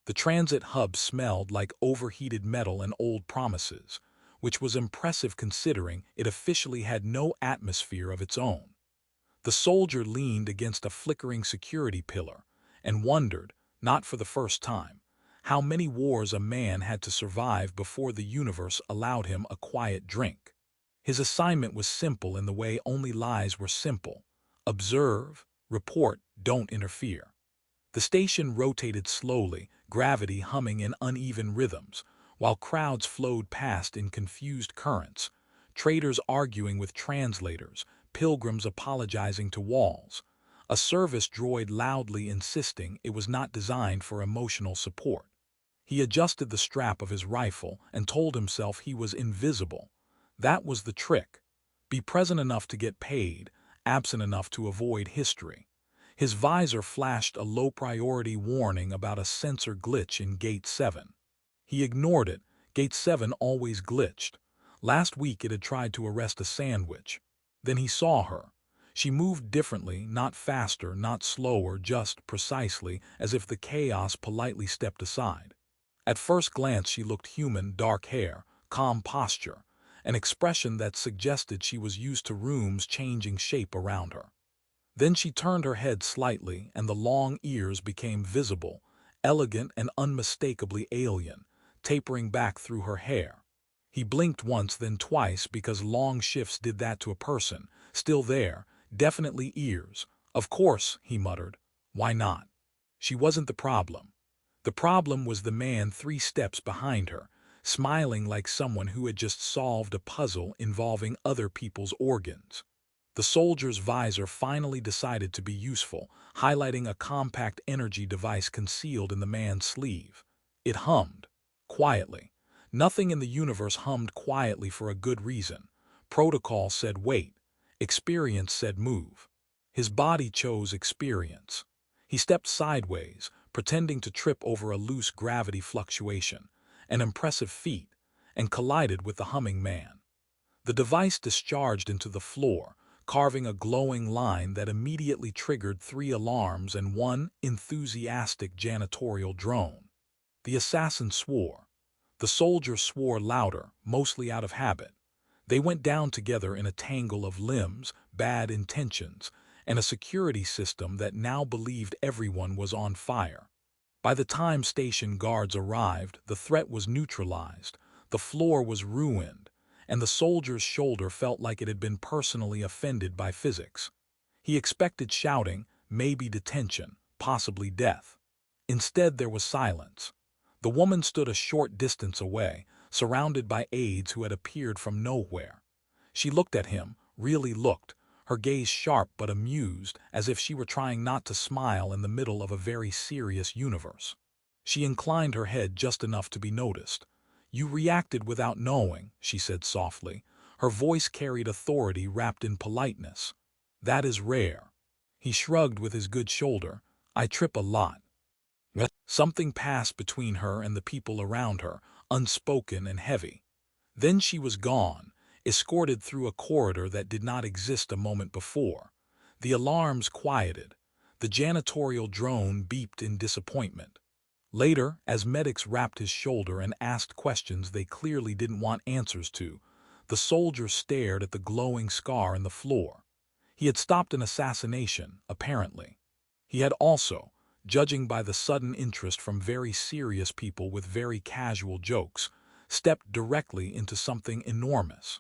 The transit hub smelled like overheated metal and old promises, which was impressive considering it officially had no atmosphere of its own. The soldier leaned against a flickering security pillar and wondered, not for the first time, how many wars a man had to survive before the universe allowed him a quiet drink. His assignment was simple in the way only lies were simple. Observe, report, don't interfere. The station rotated slowly, gravity humming in uneven rhythms, while crowds flowed past in confused currents, traders arguing with translators, pilgrims apologizing to walls, a service droid loudly insisting it was not designed for emotional support. He adjusted the strap of his rifle and told himself he was invisible. That was the trick. Be present enough to get paid, absent enough to avoid history. His visor flashed a low-priority warning about a sensor glitch in Gate 7. He ignored it. Gate 7 always glitched. Last week it had tried to arrest a sandwich. Then he saw her. She moved differently, not faster, not slower, just precisely as if the chaos politely stepped aside. At first glance she looked human, dark hair, calm posture, an expression that suggested she was used to rooms changing shape around her. Then she turned her head slightly and the long ears became visible, elegant and unmistakably alien, tapering back through her hair. He blinked once, then twice, because long shifts did that to a person. Still there, definitely ears. Of course, he muttered. Why not? She wasn't the problem. The problem was the man 3 steps behind her, smiling like someone who had just solved a puzzle involving other people's organs. The soldier's visor finally decided to be useful, highlighting a compact energy device concealed in the man's sleeve. It hummed. Quietly. Nothing in the universe hummed quietly for a good reason. Protocol said wait. Experience said move. His body chose experience. He stepped sideways, pretending to trip over a loose gravity fluctuation, an impressive feat, and collided with the humming man. The device discharged into the floor, carving a glowing line that immediately triggered 3 alarms and 1 enthusiastic janitorial drone. The assassin swore. The soldier swore louder, mostly out of habit. They went down together in a tangle of limbs, bad intentions, and a security system that now believed everyone was on fire. By the time station guards arrived, the threat was neutralized, the floor was ruined, and the soldier's shoulder felt like it had been personally offended by physics. He expected shouting, maybe detention, possibly death. Instead, there was silence. The woman stood a short distance away, surrounded by aides who had appeared from nowhere. She looked at him, really looked, her gaze sharp but amused, as if she were trying not to smile in the middle of a very serious universe. She inclined her head just enough to be noticed. You reacted without knowing, she said softly. Her voice carried authority wrapped in politeness. That is rare. He shrugged with his good shoulder. I trip a lot. Something passed between her and the people around her, unspoken and heavy. Then she was gone, escorted through a corridor that did not exist a moment before. The alarms quieted. The janitorial drone beeped in disappointment. Later, as medics wrapped his shoulder and asked questions they clearly didn't want answers to, the soldier stared at the glowing scar in the floor. He had stopped an assassination, apparently. He had also, judging by the sudden interest from very serious people with very casual jokes, stepped directly into something enormous.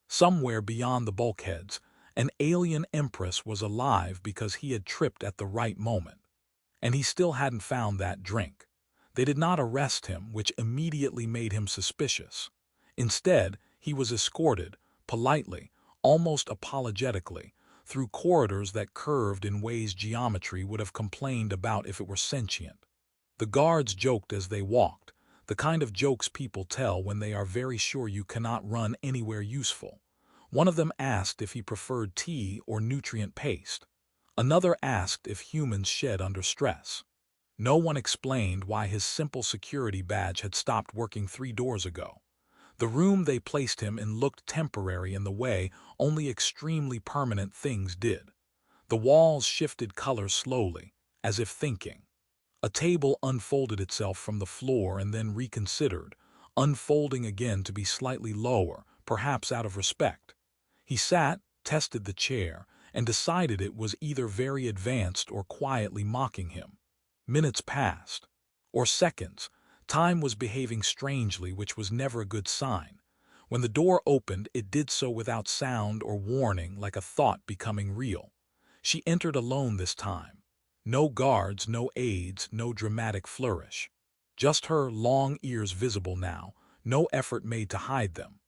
Somewhere beyond the bulkheads, an alien empress was alive because he had tripped at the right moment. And he still hadn't found that drink. They did not arrest him, which immediately made him suspicious. Instead, he was escorted, politely, almost apologetically, through corridors that curved in ways geometry would have complained about if it were sentient. The guards joked as they walked, the kind of jokes people tell when they are very sure you cannot run anywhere useful. One of them asked if he preferred tea or nutrient paste. Another asked if humans shed under stress. No one explained why his simple security badge had stopped working 3 doors ago. The room they placed him in looked temporary in the way only extremely permanent things did. The walls shifted color slowly, as if thinking. A table unfolded itself from the floor and then reconsidered, unfolding again to be slightly lower, perhaps out of respect. He sat, tested the chair, and decided it was either very advanced or quietly mocking him. Minutes passed. Or seconds. Time was behaving strangely, which was never a good sign. When the door opened, it did so without sound or warning, like a thought becoming real. She entered alone this time. No guards, no aides, no dramatic flourish. Just her long ears visible now, no effort made to hide them.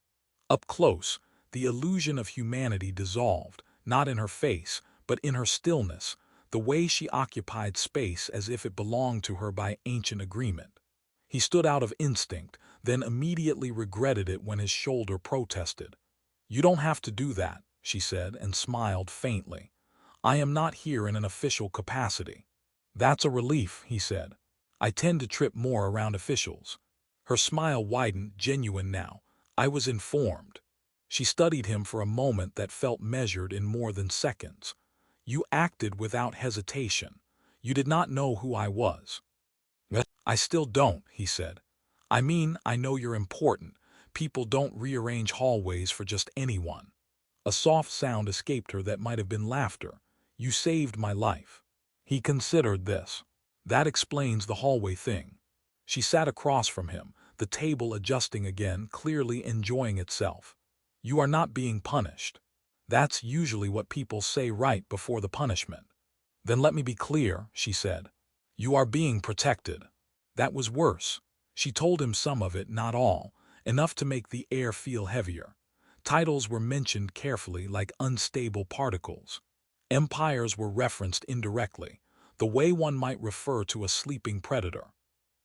Up close, the illusion of humanity dissolved, not in her face, but in her stillness, the way she occupied space as if it belonged to her by ancient agreement. He stood out of instinct, then immediately regretted it when his shoulder protested. "You don't have to do that," she said, and smiled faintly. "I am not here in an official capacity." "That's a relief," he said. "I tend to trip more around officials." Her smile widened, genuine now. "I was informed." She studied him for a moment that felt measured in more than seconds. "You acted without hesitation. You did not know who I was." "I still don't," he said. "I mean, I know you're important. People don't rearrange hallways for just anyone." A soft sound escaped her that might have been laughter. "You saved my life." He considered this. "That explains the hallway thing." She sat across from him, the table adjusting again, clearly enjoying itself. "You are not being punished." "That's usually what people say right before the punishment." "Then let me be clear," she said. "You are being protected." That was worse. She told him some of it, not all, enough to make the air feel heavier. Titles were mentioned carefully, like unstable particles. Empires were referenced indirectly, the way one might refer to a sleeping predator.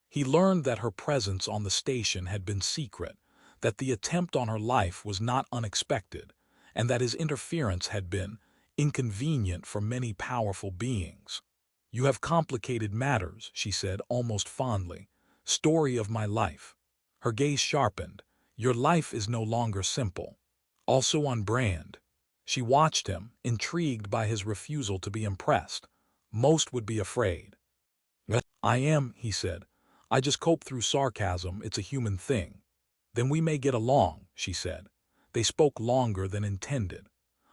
He learned that her presence on the station had been secret, that the attempt on her life was not unexpected, and that his interference had been inconvenient for many powerful beings. "You have complicated matters," she said, almost fondly. "Story of my life." Her gaze sharpened. "Your life is no longer simple. Also on brand." She watched him, intrigued by his refusal to be impressed. Most would be afraid. "I am," he said. "I just cope through sarcasm, it's a human thing." "Then we may get along," she said. They spoke longer than intended.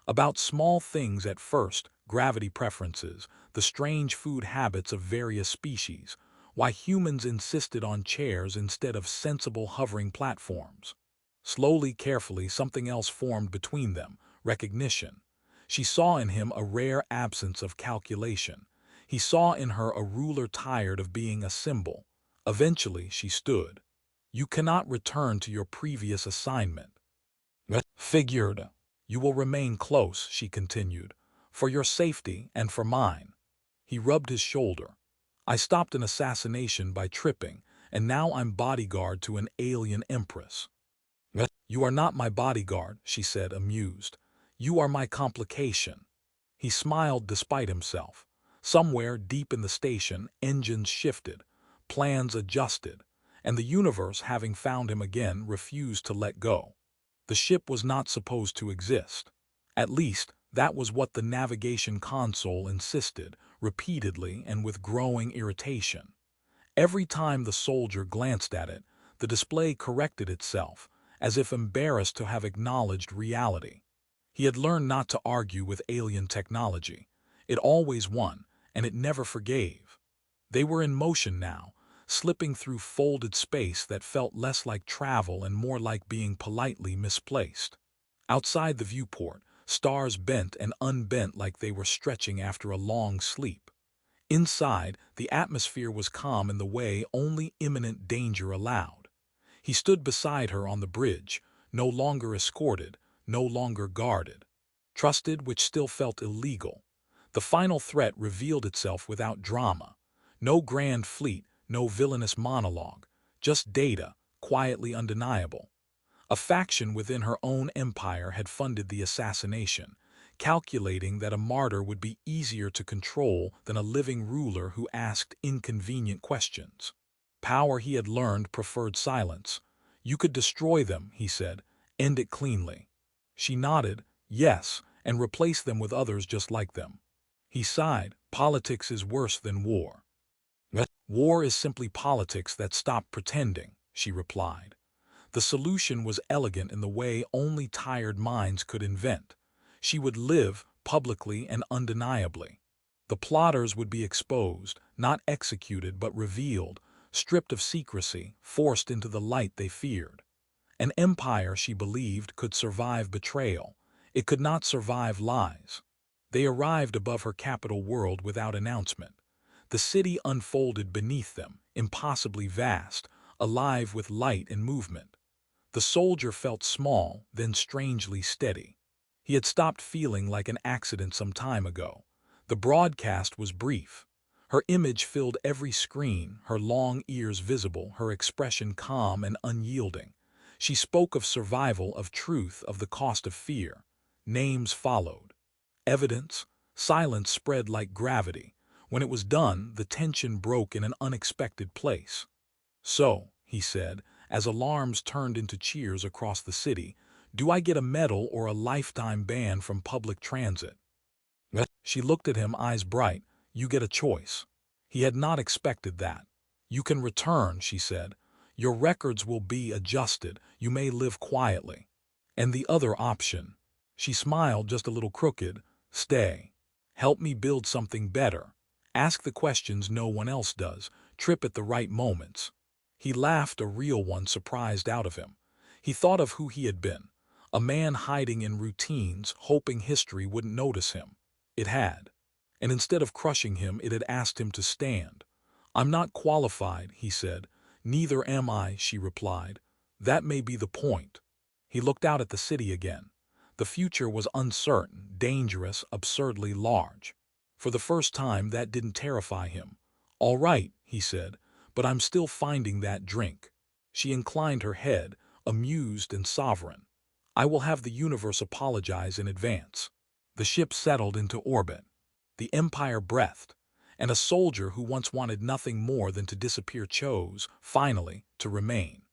About small things at first, gravity preferences, the strange food habits of various species, why humans insisted on chairs instead of sensible hovering platforms. Slowly, carefully, something else formed between them, recognition. She saw in him a rare absence of calculation. He saw in her a ruler tired of being a symbol. Eventually, she stood. "You cannot return to your previous assignment." "Figured. You will remain close," she continued, "for your safety and for mine." He rubbed his shoulder. "I stopped an assassination by tripping, and now I'm bodyguard to an alien empress." "You are not my bodyguard," she said, amused. "You are my complication." He smiled despite himself. Somewhere deep in the station, engines shifted, plans adjusted, and the universe, having found him again, refused to let go. The ship was not supposed to exist. At least, that was what the navigation console insisted, repeatedly and with growing irritation. Every time the soldier glanced at it, the display corrected itself, as if embarrassed to have acknowledged reality. He had learned not to argue with alien technology. It always won, and it never forgave. They were in motion now, slipping through folded space that felt less like travel and more like being politely misplaced. Outside the viewport, stars bent and unbent like they were stretching after a long sleep. Inside, the atmosphere was calm in the way only imminent danger allowed. He stood beside her on the bridge, no longer escorted, no longer guarded. Trusted, which still felt illegal. The final threat revealed itself without drama. No grand fleet, no villainous monologue, just data, quietly undeniable. A faction within her own empire had funded the assassination, calculating that a martyr would be easier to control than a living ruler who asked inconvenient questions. Power, he had learned, preferred silence. "You could destroy them," he said, "end it cleanly." She nodded, yes, and replace them with others just like them. He sighed. "Politics is worse than war." War is simply politics that stopped pretending, she replied. The solution was elegant in the way only tired minds could invent. She would live publicly and undeniably. The plotters would be exposed, not executed but revealed, stripped of secrecy, forced into the light they feared. An empire, she believed, could survive betrayal. It could not survive lies. They arrived above her capital world without announcement. The city unfolded beneath them, impossibly vast, alive with light and movement. The soldier felt small, then strangely steady. He had stopped feeling like an accident some time ago. The broadcast was brief. Her image filled every screen, her long ears visible, her expression calm and unyielding. She spoke of survival, of truth, of the cost of fear. Names followed. Evidence, silence spread like gravity. When it was done, the tension broke in an unexpected place. "So," he said, as alarms turned into cheers across the city, "do I get a medal or a lifetime ban from public transit?" She looked at him, eyes bright. "You get a choice." He had not expected that. "You can return," she said. "Your records will be adjusted. You may live quietly." "And the other option?" She smiled, just a little crooked. "Stay. Help me build something better. Ask the questions no one else does. Trip at the right moments." He laughed, a real one, surprised out of him. He thought of who he had been, a man hiding in routines, hoping history wouldn't notice him. It had. And instead of crushing him, it had asked him to stand. "I'm not qualified," he said. "Neither am I," she replied. "That may be the point." He looked out at the city again. The future was uncertain, dangerous, absurdly large. For the first time, that didn't terrify him. "All right," he said, "but I'm still finding that drink." She inclined her head, amused and sovereign. "I will have the universe apologize in advance." The ship settled into orbit. The Empire breathed, and a soldier who once wanted nothing more than to disappear chose, finally, to remain.